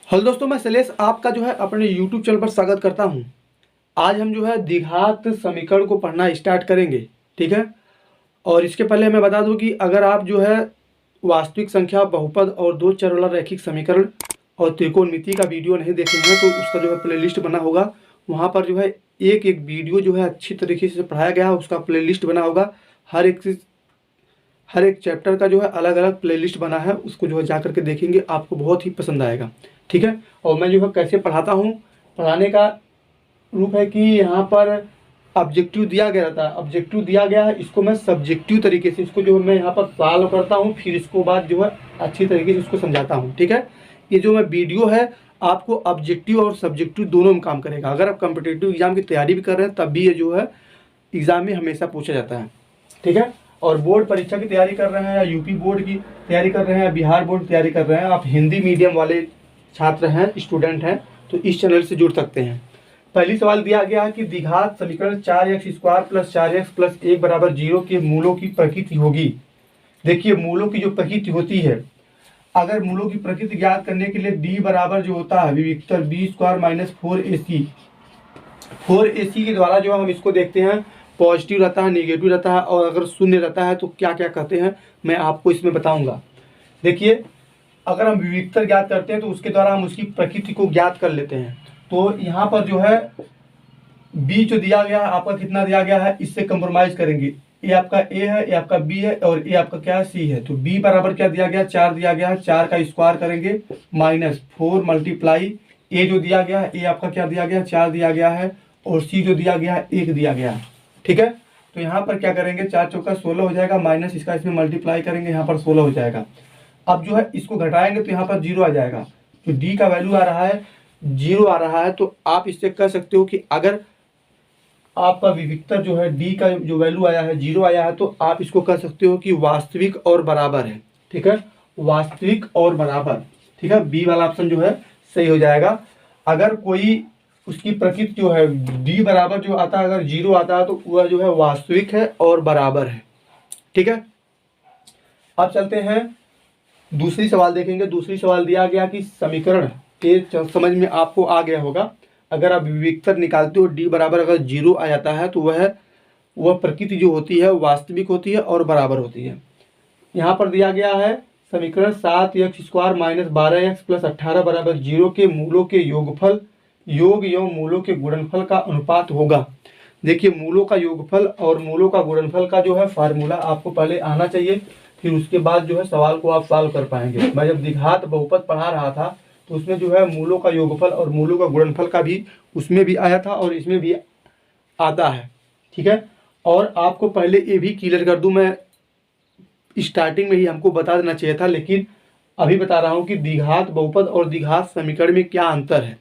Hello दोस्तों, मैं शैलेश आपका अपने YouTube चैनल पर स्वागत करता हूं। आज हम द्विघात समीकरण को पढ़ना स्टार्ट करेंगे। ठीक है। और इसके पहले मैं बता दूं कि अगर आप वास्तविक संख्या, बहुपद और दो चर वाला रैखिक समीकरण और त्रिकोणमिति का वीडियो नहीं देखे हैं तो उसका प्लेलिस्ट बना होगा। वहां पर एक एक वीडियो अच्छी तरीके से पढ़ाया गया है, उसका प्लेलिस्ट बना होगा। हर एक चैप्टर का अलग अलग प्लेलिस्ट बना है, उसको जा करके देखेंगे, आपको बहुत ही पसंद आएगा। ठीक है। और मैं कैसे पढ़ाता हूँ, पढ़ाने का रूप है कि यहाँ पर ऑब्जेक्टिव दिया गया था, ऑब्जेक्टिव दिया गया है, इसको मैं सब्जेक्टिव तरीके से इसको मैं यहाँ पर सॉल्व करता हूँ, फिर इसको बाद अच्छी तरीके से इसको समझाता हूँ। ठीक है। ये मैं वीडियो है आपको ऑब्जेक्टिव और सब्जेक्टिव दोनों में काम करेगा। अगर आप कॉम्पिटिटिव एग्जाम की तैयारी भी कर रहे हैं तब भी ये एग्जाम में हमेशा पूछा जाता है। ठीक है। और बोर्ड परीक्षा की तैयारी कर रहे हैं या यूपी बोर्ड की तैयारी कर रहे हैं या बिहार बोर्ड की तैयारी कर रहे हैं, आप हिंदी मीडियम वाले छात्र हैं, स्टूडेंट हैं, तो इस चैनल से जुड़ सकते हैं। पहली सवाल दिया गया है कि द्विघात समीकरण 4x² + 4x + 1 = 0 के मूलों की प्रकृति होगी। देखिए, मूलों की जो प्रकृति होती है, अगर मूलों की प्रकृति ज्ञात करने के लिए d बराबर होता है विविक्तर b² - 4ac, 4ac के द्वारा हम इसको देखते हैं, पॉजिटिव रहता है, निगेटिव रहता है, और अगर शून्य रहता है तो क्या क्या कहते हैं मैं आपको इसमें बताऊंगा। देखिए, अगर हम विविक्तर ज्ञात करते हैं तो उसके द्वारा हम उसकी प्रकृति को ज्ञात कर लेते हैं। तो यहाँ पर b जो दिया गया है, आपका कितना दिया गया है, इससे कंप्रोमाइज करेंगे। ये आपका a है, ये आपका b है, और ये आपका क्या है, c है। तो b बराबर क्या दिया गया, 4 दिया गया है, 4 का स्क्वायर करेंगे -4 × a जो दिया गया है, a आपका क्या दिया गया, 4 दिया गया है, और c जो दिया गया है 1 दिया गया है। ठीक है। तो यहाँ पर क्या करेंगे, 4 चौका 16 हो जाएगा, माइनस इसका इसमें मल्टीप्लाई करेंगे, यहाँ पर 16 हो जाएगा। अब इसको घटाएंगे तो यहाँ पर 0 आ जाएगा। तो d का वैल्यू आ रहा है 0 आ रहा है। तो आप इससे कह सकते हो कि अगर आपका विविक्तर d का जो वैल्यू आया है 0 आया है, तो आप इसको कह सकते हो कि वास्तविक और बराबर है। ठीक है, वास्तविक और बराबर। ठीक है, बी वाला ऑप्शन सही हो जाएगा। अगर कोई उसकी प्रकृति d बराबर आता है, अगर 0 आता है तो वह वास्तविक है और बराबर है। ठीक है। अब चलते हैं दूसरी सवाल देखेंगे। दूसरी सवाल दिया गया कि समीकरण के समझ में आपको आ गया होगा। अगर आप विविक्तर निकालते हो, d बराबर अगर 0 आ जाता है तो वह प्रकृति जो होती है वास्तविक होती है और बराबर होती है। यहाँ पर दिया गया है समीकरण 7x² - 12x + 18 = 0 के मूलों के योगफल, योग एवं मूलों के गुणनफल का अनुपात होगा। देखिए, मूलों का योगफल और मूलों का गुणनफल का फार्मूला आपको पहले आना चाहिए, फिर उसके बाद सवाल को आप सॉल्व कर पाएंगे। मैं जब द्विघात बहुपद पढ़ा रहा था तो उसमें मूलों का योगफल और मूलों का गुणनफल का भी उसमें भी आया था और इसमें भी आता है। ठीक है। और आपको पहले ये भी क्लियर कर दूं, मैं स्टार्टिंग में ही हमको बता देना चाहिए था, लेकिन अभी बता रहा हूँ कि द्विघात बहुपद और द्विघात समीकरण में क्या अंतर है।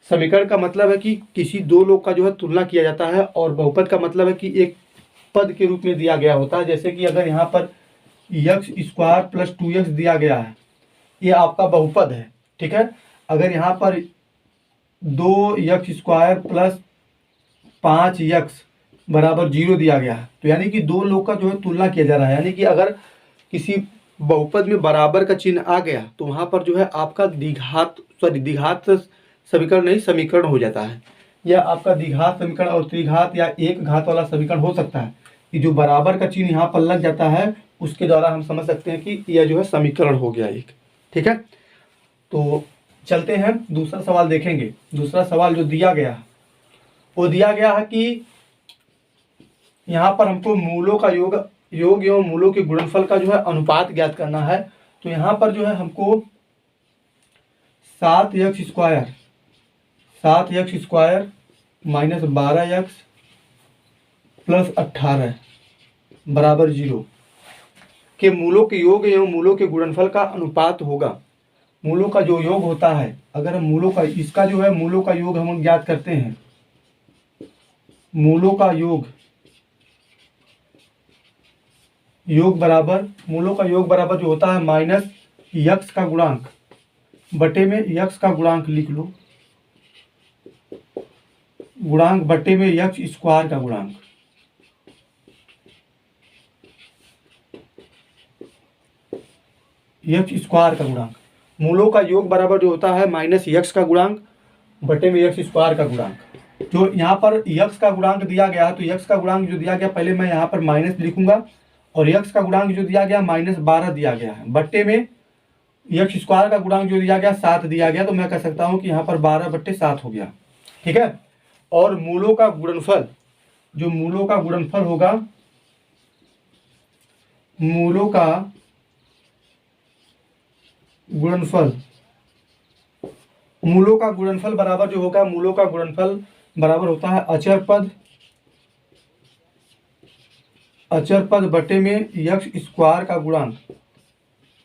समीकरण का मतलब है कि किसी दो लोग का तुलना किया जाता है, और बहुपद का मतलब है कि एक पद के रूप में दिया गया होता है। जैसे कि अगर यहाँ पर x² + 2x दिया गया है, ये आपका बहुपद है। ठीक है। अगर यहाँ पर 2x² + 5x = 0 दिया गया है, तो यानी कि दो लोग का तुलना किया जा रहा है। यानी कि अगर किसी बहुपद में बराबर का चिन्ह आ गया तो वहाँ पर आपका द्विघात समीकरण नहीं, समीकरण हो जाता है। या आपका द्विघात समीकरण और त्रिघात या एक घात वाला समीकरण हो सकता है कि जो बराबर का चिन्ह यहाँ पर लग जाता है, उसके द्वारा हम समझ सकते हैं कि यह समीकरण हो गया एक। ठीक है। तो चलते हैं दूसरा सवाल देखेंगे। दूसरा सवाल जो दिया गया है वो दिया गया है कि यहाँ पर हमको मूलों का योग एवं मूलों के गुणनफल का अनुपात ज्ञात करना है। तो यहाँ पर हमको 7x² - 12x + 18 = 0 के मूलों के योग एवं मूलों के गुणनफल का अनुपात होगा। मूलों का जो योग होता है, अगर हम मूलों का इसका मूलों का योग हम ज्ञात करते हैं, मूलों का योग बराबर, मूलों का योग बराबर होता है -x का गुणांक बटे में x का गुणांक, लिख लो, गुणांक बटे में x² का गुणांक। x² का गुणांक। मूलों का योग बराबर जो होता है माइनस यक्स का गुणांक बटे में यक्स स्क्वायर का गुणांक। जो यहाँ पर यक्स का गुणांक दिया गया है, तो यक्स का गुणांक जो दिया गया, पहले मैं यहाँ पर माइनस लिखूंगा, और यक्स का गुणांक जो दिया गया -12 दिया गया है, बट्टे में यक्स स्क्वायर का गुणांक जो दिया गया 7 दिया गया, तो मैं कह सकता हूँ कि यहाँ पर 12/7 हो गया। ठीक है। और मूलों का गुणनफल, जो मूलों का गुणनफल होगा, मूलों का गुणनफल, मूलों का गुणनफल बराबर जो होगा, मूलों का गुणनफल बराबर होता है अचर पद बटे में यक्स स्क्वायर का गुणांक,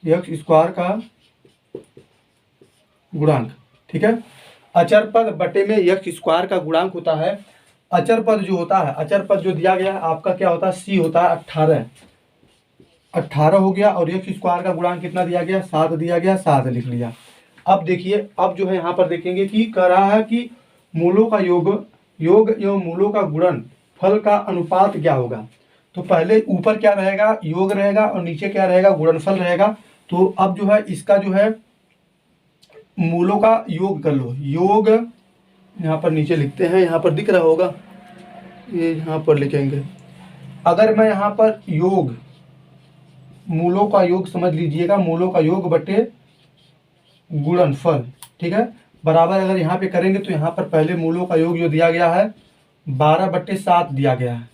यक्स स्क्वायर का गुणांक। ठीक है। अचर पद बटे में यक्स स्क्वायर का गुणांक होता है। अचर पद जो होता है, अचर पद जो दिया गया है आपका क्या होता है, सी होता है 18, 18 हो गया, और यक्स स्क्वायर का गुणांक कितना दिया गया, 7 दिया गया, 7 लिख लिया। अब देखिए, अब जो है यहाँ पर देखेंगे कि कह रहा है कि मूलों का योग एवं मूलों का गुणन फल का अनुपात क्या होगा। तो पहले ऊपर क्या रहेगा, योग रहेगा, और नीचे क्या रहेगा, गुणनफल रहेगा। तो अब जो है इसका जो है मूलों का योग कर लो, योग यहाँ पर नीचे लिखते हैं, यहाँ पर दिख रहा होगा, ये यहाँ पर लिखेंगे। अगर मैं यहाँ पर योग, मूलों का योग समझ लीजिएगा, मूलों का योग बटे गुणनफल, ठीक है, बराबर अगर यहाँ पे करेंगे तो यहाँ पर पहले मूलों का योग जो दिया गया है 12/7 दिया गया है,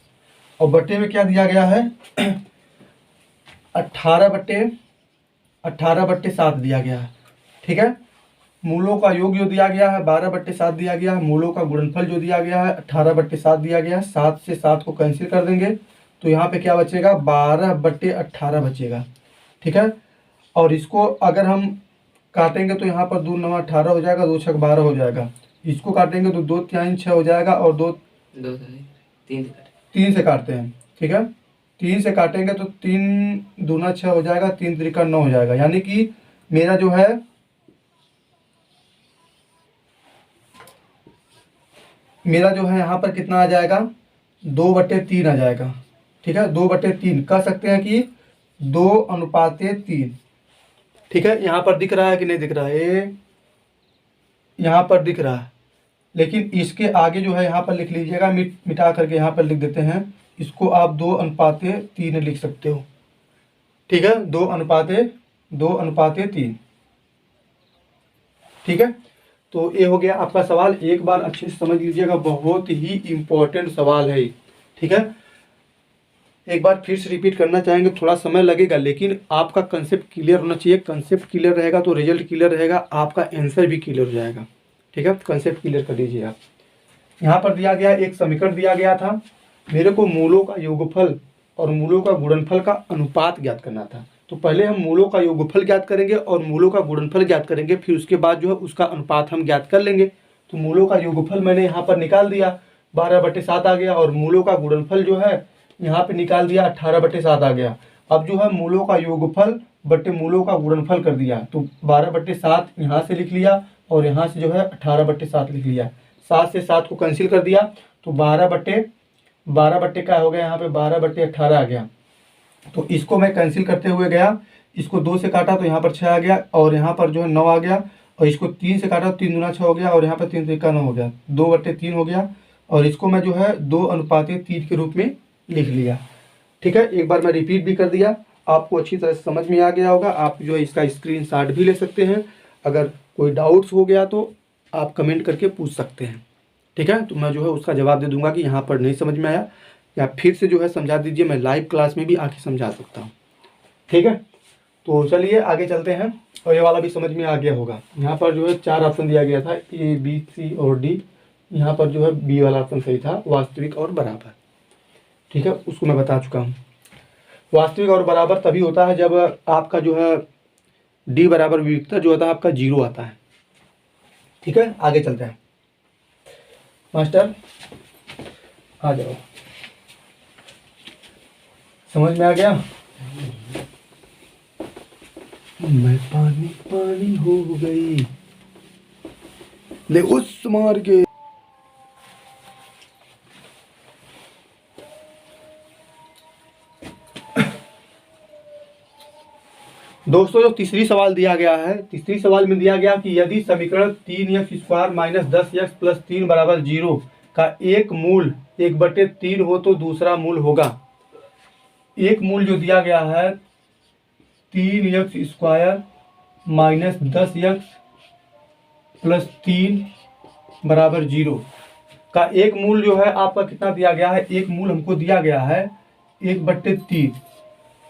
और बटे में क्या दिया गया है 18/7 दिया गया है। ठीक है। मूलों का योग जो दिया गया है 12/7 दिया गया है, मूलों का गुणनफल जो दिया गया है 18/7 दिया गया है। 7 से 7 को कैंसिल कर देंगे तो यहाँ पे क्या बचेगा, 12/18 बचेगा। ठीक है। और इसको अगर हम काटेंगे तो यहाँ पर 2 9 18 हो जाएगा, 2 6 12 हो जाएगा। इसको काटेंगे तो 2 3 6 हो जाएगा, और 2 3 से काटते हैं। ठीक है। 3 से काटेंगे तो 3 दूना 6 हो जाएगा, 3 त्रिका 9 हो जाएगा। यानी कि मेरा जो है यहाँ पर कितना आ जाएगा, 2/3 आ जाएगा। ठीक है। 2/3 कह सकते हैं कि 2:3। ठीक है। यहाँ पर दिख रहा है कि नहीं दिख रहा है, यहाँ पर दिख रहा है, लेकिन इसके आगे जो है यहाँ पर लिख लीजिएगा, मिटा करके यहाँ पर लिख देते हैं, इसको आप 2:3 लिख सकते हो। ठीक है। 2:3। ठीक है। तो ये हो गया आपका सवाल, एक बार अच्छे से समझ लीजिएगा, बहुत ही इंपॉर्टेंट सवाल है। ठीक है। एक बार फिर से रिपीट करना चाहेंगे, थोड़ा समय लगेगा, लेकिन आपका कंसेप्ट क्लियर होना चाहिए। कंसेप्ट क्लियर रहेगा तो रिजल्ट क्लियर रहेगा, आपका आंसर भी क्लियर हो जाएगा। ठीक है। कंसेप्ट क्लियर कर लीजिए आप। यहाँ पर दिया गया एक समीकरण दिया गया था, मेरे को मूलों का योगफल और मूलों का गुणनफल का अनुपात ज्ञात करना था। तो पहले हम मूलों का योगफल ज्ञात करेंगे और मूलों का गुणनफल ज्ञात करेंगे, फिर उसके बाद जो है उसका अनुपात हम ज्ञात कर लेंगे। तो मूलों का योगफल मैंने यहाँ पर निकाल दिया, 12/7 आ गया, और मूलों का गुणनफल जो है यहाँ पे निकाल दिया, 18/7 आ गया। अब जो है मूलों का योगफल बटे मूलों का गुणनफल कर दिया, तो 12/7 यहाँ से लिख लिया, और यहाँ से जो है 18/7 लिख लिया। 7 से 7 को कैंसिल कर दिया तो 12/12 क्या हो गया, यहाँ पे 12/18 आ गया। तो इसको मैं कैंसिल करते हुए गया, इसको 2 से काटा तो यहाँ पर 6 आ गया, और यहाँ पर जो है 9 आ गया, और इसको 3 से काटा तो 3 दूना 6 हो गया, और यहाँ पर 3 त्रिका 9 हो गया, 2/3 हो गया। और इसको मैं जो है 2:3 के रूप में लिख लिया। ठीक है। एक बार मैं रिपीट भी कर दिया, आपको अच्छी तरह से समझ में आ गया होगा। आप जो है इसका स्क्रीनशॉट भी ले सकते हैं, अगर कोई डाउट्स हो गया तो आप कमेंट करके पूछ सकते हैं। ठीक है। तो मैं जो है उसका जवाब दे दूंगा कि यहाँ पर नहीं समझ में आया, या फिर से जो है समझा दीजिए, मैं लाइव क्लास में भी आके समझा सकता हूँ। ठीक है। तो चलिए आगे चलते हैं, और ये वाला भी समझ में आ गया होगा। यहाँ पर जो है 4 ऑप्शन दिया गया था, A B C और D। यहाँ पर जो है बी वाला ऑप्शन सही था, वास्तविक और बराबर। ठीक है। उसको मैं बता चुका हूँ। वास्तविक और बराबर तभी होता है जब आपका जो है D बराबर विविधता जो होता है आपका 0 आता है। ठीक है। आगे चलते हैं। मास्टर आ जाओ, समझ में आ गया। मैं पानी पानी हो गई, ले उस मार के। दोस्तों जो तीसरी सवाल दिया गया है, तीसरी सवाल में दिया गया कि यदि समीकरण 3x² माइनस 10x प्लस 3 बराबर 0 का एक मूल 1/3 हो तो दूसरा मूल होगा। एक मूल जो दिया गया है 3x² माइनस 10x प्लस 3 बराबर 0 का एक मूल जो है आपका कितना दिया गया है, एक मूल हमको दिया गया है 1/3।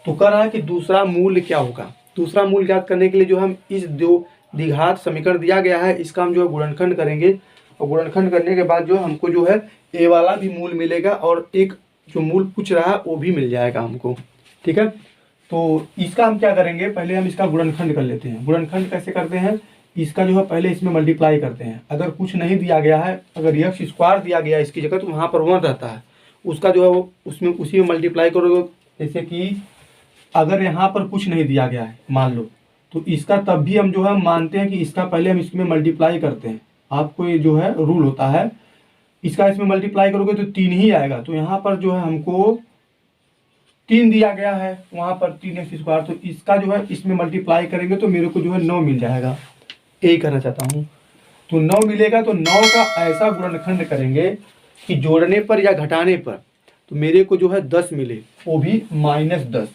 तो कह रहा है कि दूसरा मूल क्या होगा। दूसरा मूल ज्ञात करने के लिए जो हम इस दो द्विघात समीकरण दिया गया है इसका हम जो है गुणनखंड करेंगे, और गुणनखंड करने के बाद जो हमको जो है ए वाला भी मूल मिलेगा और एक जो मूल पूछ रहा है वो भी मिल जाएगा हमको। ठीक है, तो इसका हम क्या करेंगे, पहले हम इसका गुणनखंड कर लेते हैं। गुणनखंड कैसे करते हैं, इसका जो है पहले इसमें मल्टीप्लाई करते हैं। अगर कुछ नहीं दिया गया है, अगर x² दिया गया है इसकी जगह, तो वहाँ पर 1 रहता है, उसका जो है वो उसमें उसी में मल्टीप्लाई करोगे। जैसे कि अगर यहाँ पर कुछ नहीं दिया गया है मान लो, तो इसका तब भी हम जो है मानते हैं कि इसका पहले हम इसमें मल्टीप्लाई करते हैं। आपको ये जो है रूल होता है, इसका इसमें मल्टीप्लाई करोगे तो 3 ही आएगा। तो यहाँ पर जो है हमको 3 दिया गया है, वहाँ पर 3x², तो इसका जो है इसमें मल्टीप्लाई करेंगे तो मेरे को जो है 9 मिल जाएगा। यही कहना चाहता हूँ। तो 9 मिलेगा, तो 9 का ऐसा गुणनखंड करेंगे कि जोड़ने पर या घटाने पर तो मेरे को जो है 10 मिले, वो भी -10।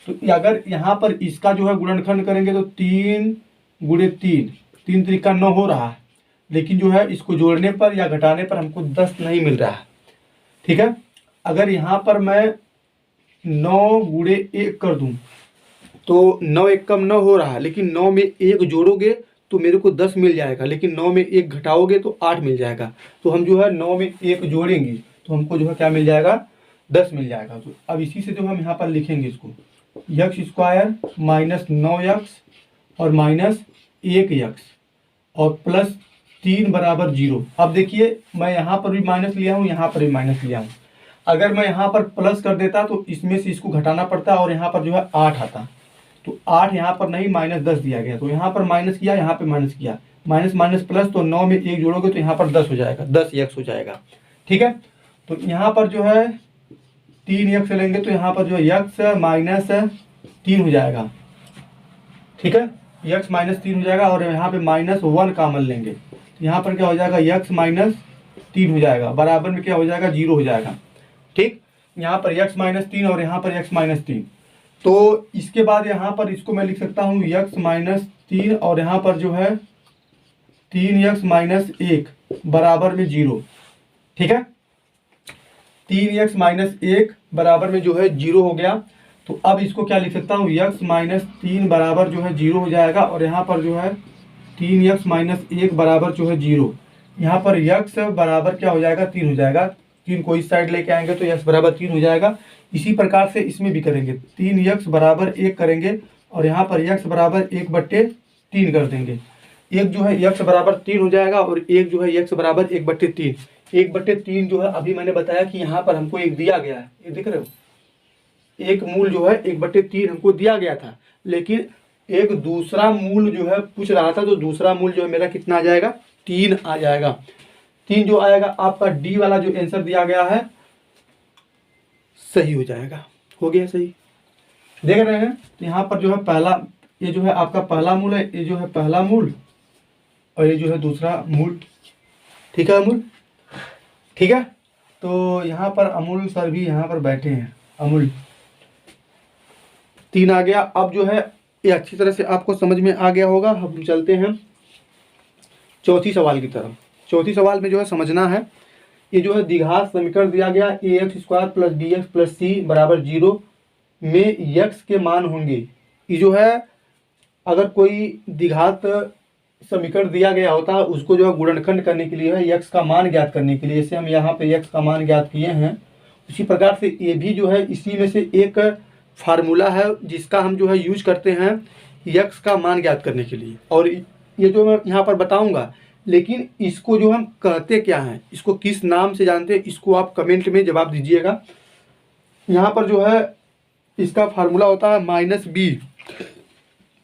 तो अगर यहाँ पर इसका जो है गुणनखंड करेंगे तो 3 × 3, 3 × 3 9 हो रहा है, लेकिन जो है इसको जोड़ने पर या घटाने पर हमको 10 नहीं मिल रहा है। ठीक है, अगर यहाँ पर मैं 9 × 1 कर दूं तो 9 × 1 = 9 हो रहा है, लेकिन 9 में 1 जोड़ोगे तो मेरे को 10 मिल जाएगा, लेकिन 9 में 1 घटाओगे तो 8 मिल जाएगा। तो हम जो है 9 में 1 जोड़ेंगे तो हमको जो है क्या मिल जाएगा, 10 मिल जाएगा। तो अब इसी से जो हम यहाँ पर लिखेंगे इसको x² माइनस 9x और माइनस 1x और प्लस 3 बराबर 0। अब देखिए मैं यहाँ पर भी माइनस लिया हूँ, यहाँ पर भी माइनस लिया हूँ। अगर मैं यहाँ पर प्लस कर देता तो इसमें से इसको घटाना पड़ता और यहाँ पर जो है 8 आता। तो 8 यहाँ पर नहीं, -10 दिया गया, तो यहाँ पर माइनस किया, यहाँ पे माइनस किया, माइनस माइनस प्लस, तो 9 में 1 जोड़ोगे तो यहाँ पर 10 हो जाएगा, 10x हो जाएगा। ठीक है, तो यहाँ पर जो है 3x लेंगे तो यहाँ पर जो है x -3 हो जाएगा। ठीक है, x -3 हो जाएगा, और यहाँ पे -1 कॉमन लेंगे तो यहाँ पर क्या हो जाएगा, x -3 हो जाएगा, बराबर में क्या हो जाएगा, 0 हो जाएगा। ठीक, यहाँ पर x -3 और यहाँ पर x -3, तो इसके बाद यहाँ पर इसको मैं लिख सकता हूँ x -3 और यहाँ पर जो है 3x - 1 बराबर में 0। ठीक है, 3x - 1 बराबर में जो है 0 हो गया। तो अब इसको क्या लिख सकता हूँ, x -3 बराबर जो है 0 हो जाएगा, और यहाँ पर जो है 3x - 1 बराबर जो है 0। यहाँ पर x बराबर क्या हो जाएगा, 3 हो जाएगा। 3 को इस साइड लेके आएंगे तो x बराबर 3 हो जाएगा। इसी प्रकार से इसमें भी करेंगे, 3x बराबर 1 करेंगे और यहाँ पर x बराबर 1/3 कर देंगे। एक जो है x बराबर 3 हो जाएगा और एक जो है x बराबर 1/3। 1/3 जो है अभी मैंने बताया कि यहाँ पर हमको एक दिया गया है, ये देख रहे हो, एक मूल जो है 1/3 हमको दिया गया था, लेकिन एक दूसरा मूल जो है पूछ रहा था, तो दूसरा मूल जो है मेरा कितना आ जाएगा, 3 आ जाएगा। 3 जो आएगा आपका डी वाला जो आंसर दिया गया है सही हो जाएगा। हो गया सही, देख रहे हैं। तो यहाँ पर जो है पहला, ये जो है आपका पहला मूल है, ये जो है पहला मूल और ये जो है दूसरा मूल। ठीक है अमूल, ठीक है। तो यहाँ पर अमूल सर भी यहाँ पर बैठे हैं, अमूल 3 आ गया। अब जो है ये अच्छी तरह से आपको समझ में आ गया होगा। हम चलते हैं चौथी सवाल की तरफ। चौथी सवाल में जो है समझना है, ये जो है द्विघात समीकरण दिया गया ax² plus bx plus c बराबर 0 में x के मान होंगे। ये जो है अगर कोई द्विघात समीकरण दिया गया होता है, उसको जो है गुणनखंड करने के लिए है x का मान ज्ञात करने के लिए, जैसे हम यहाँ पे x का मान ज्ञात किए हैं, उसी प्रकार से ये भी जो है इसी में से एक फार्मूला है जिसका हम जो है यूज करते हैं x का मान ज्ञात करने के लिए। और ये जो मैं यहाँ पर बताऊँगा, लेकिन इसको जो हम कहते क्या हैं, इसको किस नाम से जानते हैं, इसको आप कमेंट में जवाब दीजिएगा। यहाँ पर जो है इसका फार्मूला होता है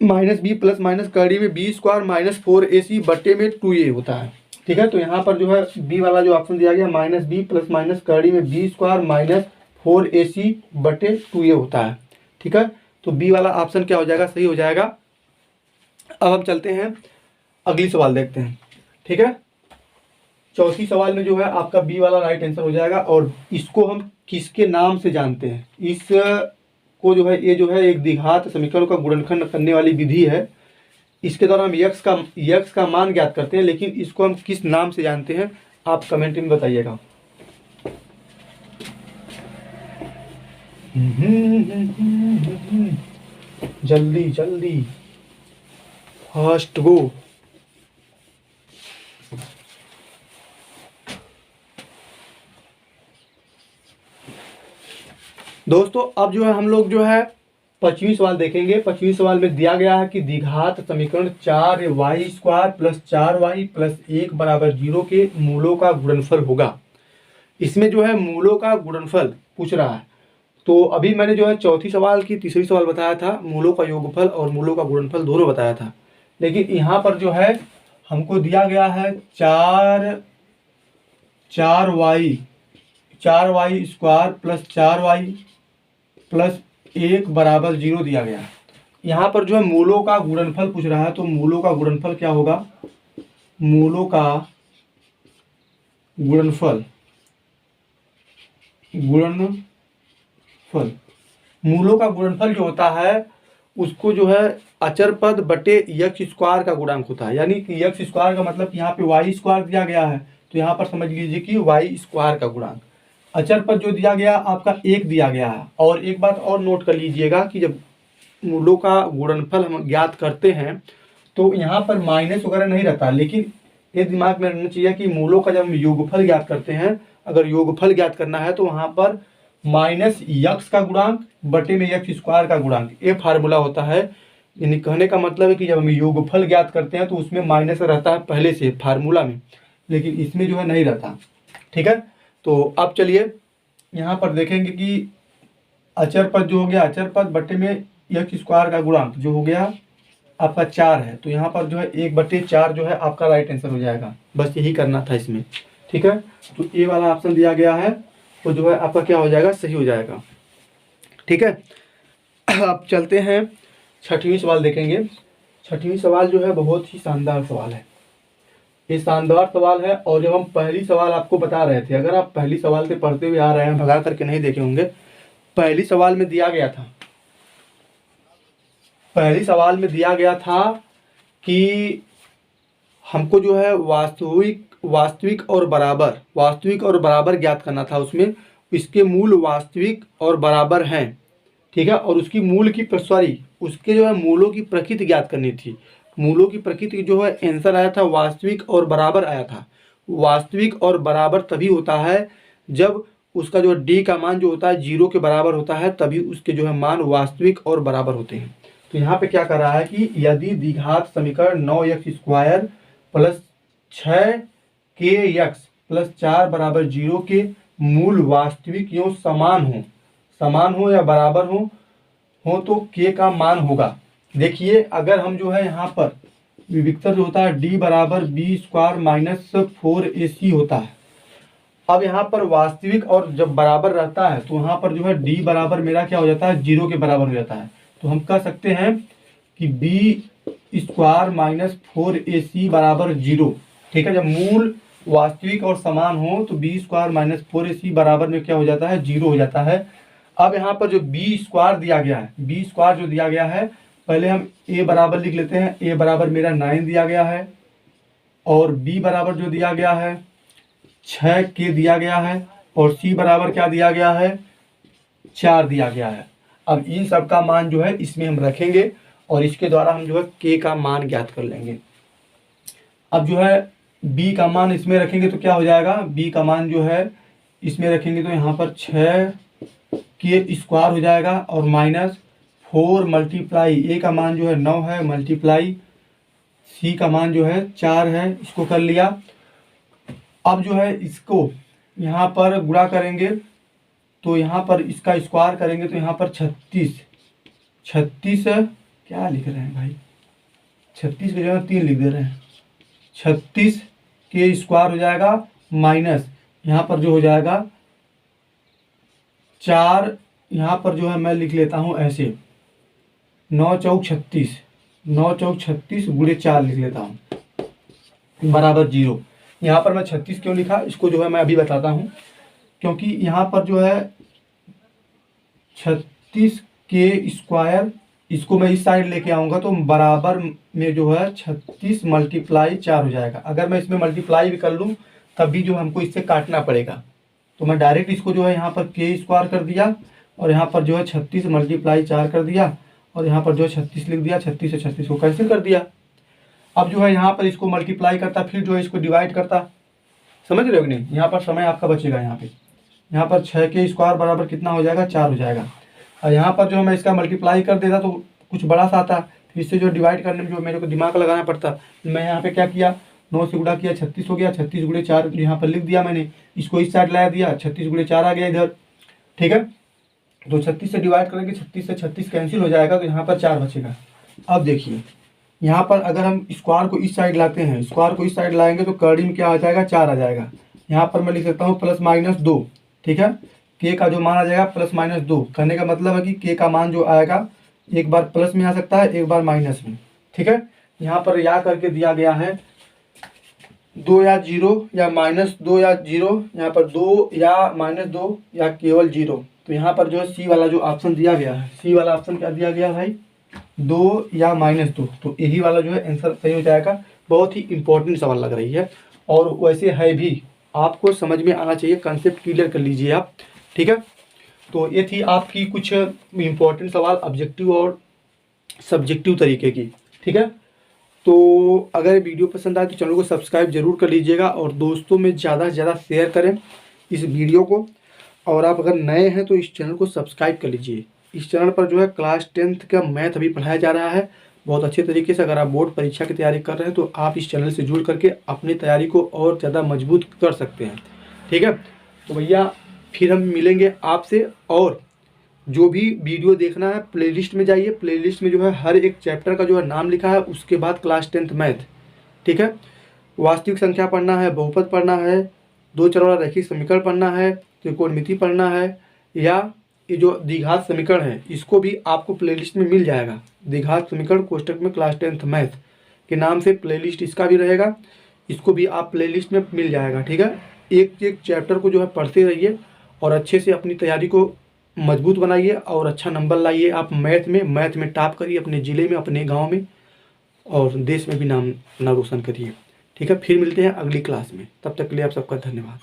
-b प्लस माइनस कड़ी में b² माइनस 4ac बटे में 2a होता है। ठीक है, तो यहाँ पर जो है b वाला जो ऑप्शन दिया गया -b प्लस माइनस कड़ी में b² माइनस 4ac बटे 2a होता है। ठीक है, तो बी वाला ऑप्शन क्या हो जाएगा, सही हो जाएगा। अब हम चलते हैं अगली सवाल देखते हैं, ठीक है। चौथी सवाल में जो है आपका बी वाला राइट आंसर हो जाएगा। और इसको हम किसके नाम से जानते हैं, इस को जो है, ये जो है एक द्विघात समीकरण का गुणनखंड करने वाली विधि है। इसके द्वारा हम यक्स का मान ज्ञात करते हैं, लेकिन इसको हम किस नाम से जानते हैं आप कमेंट में बताइएगा। जल्दी जल्दी, फास्ट गो। दोस्तों अब जो है हम लोग जो है 25वीं सवाल देखेंगे। 25वीं सवाल में दिया गया है कि द्विघात समीकरण 4y² + 4y + 1 = 0 के मूलों का गुणनफल होगा। इसमें जो है मूलों का गुणनफल पूछ रहा है। तो अभी मैंने जो है चौथी सवाल की तीसरी सवाल बताया था, मूलों का योगफल और मूलों का गुणनफल दोनों बताया था। लेकिन यहाँ पर जो है हमको दिया गया है 4y² + 4y + 1 = 0 दिया गया। यहाँ पर जो है मूलों का गुणनफल पूछ रहा है, तो मूलों का गुणनफल क्या होगा, मूलों का गुणनफल मूलों का गुणनफल जो होता है उसको जो है अचर पद बटे x² का गुणांक होता है। यानी कि x² का मतलब यहाँ पे y² दिया गया है, तो यहाँ पर समझ लीजिए कि y² का गुणांक। अचर पद जो दिया गया आपका 1 दिया गया है। और एक बात और नोट कर लीजिएगा कि जब मूलों का गुणनफल हम ज्ञात करते हैं तो यहाँ पर माइनस वगैरह नहीं रहता, लेकिन ये दिमाग में रहना चाहिए कि मूलों का जब हम योगफल ज्ञात करते हैं, अगर योगफल ज्ञात करना है तो वहाँ पर -x का गुणांक बटे में x² का गुणांक, ये फार्मूला होता है। यानी कहने का मतलब है कि जब हम योगफल ज्ञात करते हैं तो उसमें माइनस रहता है पहले से फार्मूला में, लेकिन इसमें जो है नहीं रहता, ठीक है। तो अब चलिए यहाँ पर देखेंगे कि अचर पद जो हो गया, अचर पद बटे में x² का गुणांक जो हो गया आपका 4 है, तो यहाँ पर जो है 1/4 जो है आपका राइट आंसर हो जाएगा। बस यही करना था इसमें, ठीक है। तो ए वाला ऑप्शन दिया गया है तो जो है आपका क्या हो जाएगा, सही हो जाएगा, ठीक है। अब चलते हैं 6वीं सवाल देखेंगे। 6वीं सवाल जो है बहुत ही शानदार सवाल है, ये शानदार सवाल है। और जब हम पहली सवाल आपको बता रहे थे, अगर आप पहली सवाल से पढ़ते हुए आ रहे हैं, भगा करके नहीं देखे होंगे, पहली सवाल में दिया गया था, पहली सवाल में दिया गया था कि हमको जो है वास्तविक और बराबर ज्ञात करना था। उसमें इसके मूल वास्तविक और बराबर हैं, ठीक है। और उसकी मूल की उसके जो है मूलों की प्रकृति ज्ञात करनी थी। मूलों की प्रकृति जो है आंसर आया था वास्तविक और बराबर आया था। वास्तविक और बराबर तभी होता है जब उसका जो डी का मान जो होता है 0 के बराबर होता है, तभी उसके जो है मान वास्तविक और बराबर होते हैं। तो यहाँ पे क्या कर रहा है कि यदि द्विघात समीकरण 9x² + 6kx + 4 = 0 के मूल वास्तविक यो समान हो या बराबर हो तो k का मान होगा। देखिए अगर हम जो है यहाँ पर विविक्तर जो होता है d = b² - 4ac होता है। अब यहाँ पर वास्तविक और जब बराबर रहता है तो यहाँ पर जो है d बराबर मेरा क्या हो जाता है, 0 के बराबर हो जाता है। तो हम कह सकते हैं कि b² - 4ac = 0, ठीक है। जब मूल वास्तविक और समान हो तो b² - 4ac बराबर में क्या हो जाता है, 0 हो जाता है। अब यहाँ पर जो b² दिया गया है, b² जो दिया गया है, पहले हम a बराबर लिख लेते हैं। a बराबर मेरा 9 दिया गया है और b बराबर जो दिया गया है 6k दिया गया है और c बराबर क्या दिया गया है, 4 दिया गया है। अब इन सब का मान जो है इसमें हम रखेंगे और इसके द्वारा हम जो है k का मान ज्ञात कर लेंगे। अब जो है b का मान इसमें रखेंगे तो क्या हो जाएगा, b का मान जो है इसमें रखेंगे तो यहाँ पर 6k² हो जाएगा और -4 मल्टीप्लाई a का मान जो है 9 है, मल्टीप्लाई c का मान जो है 4 है, इसको कर लिया। अब जो है इसको यहाँ पर गुणा करेंगे तो यहाँ पर इसका स्क्वायर करेंगे तो यहाँ पर 36 क्या लिख रहे हैं भाई, 36 की जगह 3 लिख दे रहे हैं, 36k² हो जाएगा माइनस यहाँ पर जो हो जाएगा 4, यहाँ पर जो है मैं लिख लेता हूँ ऐसे 9 चौक 36, 9 चौक 36 गुणे 4 लिख लेता हूँ बराबर 0। यहाँ पर मैं 36 क्यों लिखा, इसको जो है मैं अभी बताता हूँ। क्योंकि यहाँ पर जो है 36 के स्क्वायर, इसको मैं इस साइड लेके आऊँगा तो बराबर में जो है 36 मल्टीप्लाई 4 हो जाएगा। अगर मैं इसमें मल्टीप्लाई भी कर लूँ तब भी जो हमको इससे काटना पड़ेगा, तो मैं डायरेक्ट इसको जो है यहाँ पर के स्क्वायर कर दिया और यहाँ पर जो है 36 मल्टीप्लाई 4 कर दिया और यहाँ पर जो है 36 लिख दिया, 36 से 36 को कैंसिल कर दिया। अब जो है यहाँ पर इसको मल्टीप्लाई करता, फिर जो है इसको डिवाइड करता, समझ रहे हो कि नहीं। यहाँ पर समय आपका बचेगा, यहाँ पर 6 के स्क्वायर बराबर कितना हो जाएगा, 4 हो जाएगा। और यहाँ पर जो मैं इसका मल्टीप्लाई कर देता तो कुछ बड़ा सा आता, फिर इससे जो डिवाइड करने में जो मेरे को दिमाग लगाना पड़ता। मैं यहाँ पे क्या किया, 9 से गुणा किया, 36 हो गया, 36 गुणे 4 यहाँ पर लिख दिया मैंने, इसको इस साइड ला दिया, 36 गुणे 4 आ गया इधर, ठीक है। तो 36 से डिवाइड करेंगे, 36 से 36 कैंसिल हो जाएगा, तो यहाँ पर 4 बचेगा। अब देखिए यहाँ पर अगर हम स्क्वायर को इस साइड लाते हैं, स्क्वायर को इस साइड लाएंगे तो करड़ी में क्या आ जाएगा, 4 आ जाएगा। यहाँ पर मैं लिख सकता हूँ +-2, ठीक है। के का जो मान आ जाएगा +-2, करने का मतलब है कि के का मान जो आएगा एक बार प्लस में आ सकता है, एक बार माइनस में, ठीक है। यहाँ पर या करके दिया गया है 2 या 0 या -2 या 0, यहाँ पर 2 या -2 या केवल 0। तो यहाँ पर जो है सी वाला जो ऑप्शन दिया गया है, सी वाला ऑप्शन क्या दिया गया भाई, 2 या -2, तो यही वाला जो है आंसर सही हो जाएगा। बहुत ही इंपॉर्टेंट सवाल लग रही है और वैसे है भी, आपको समझ में आना चाहिए, कंसेप्ट क्लियर कर लीजिए आप, ठीक है। तो ये थी आपकी कुछ इम्पोर्टेंट सवाल ऑब्जेक्टिव और सब्जेक्टिव तरीके की, ठीक है। तो अगर वीडियो पसंद आए तो चैनल को सब्सक्राइब जरूर कर लीजिएगा और दोस्तों में ज़्यादा से ज़्यादा शेयर करें इस वीडियो को। और आप अगर नए हैं तो इस चैनल को सब्सक्राइब कर लीजिए। इस चैनल पर जो है क्लास 10th का मैथ अभी पढ़ाया जा रहा है बहुत अच्छे तरीके से। अगर आप बोर्ड परीक्षा की तैयारी कर रहे हैं तो आप इस चैनल से जुड़ करके अपनी तैयारी को और ज़्यादा मजबूत कर सकते हैं, ठीक है। तो भैया फिर हम मिलेंगे आपसे, और जो भी वीडियो देखना है प्लेलिस्ट में जाइए, प्लेलिस्ट में जो है हर एक चैप्टर का जो है नाम लिखा है, उसके बाद क्लास 10th मैथ, ठीक है। वास्तविक संख्या पढ़ना है, बहुपद पढ़ना है, 2 चर वाला रैखिक समीकरण पढ़ना है, त्रिकोणमिति पढ़ना है, या ये जो द्विघात समीकरण है इसको भी आपको प्लेलिस्ट में मिल जाएगा। द्विघात समीकरण कोष्टक में क्लास 10th मैथ के नाम से प्लेलिस्ट इसका भी रहेगा, इसको भी आप प्लेलिस्ट में मिल जाएगा, ठीक है। एक एक चैप्टर को जो है पढ़ते रहिए और अच्छे से अपनी तैयारी को मजबूत बनाइए और अच्छा नंबर लाइए। आप मैथ में टॉप करिए अपने ज़िले में, अपने गांव में, और देश में भी नाम रोशन करिए, ठीक है। फिर मिलते हैं अगली क्लास में, तब तक के लिए आप सबका धन्यवाद।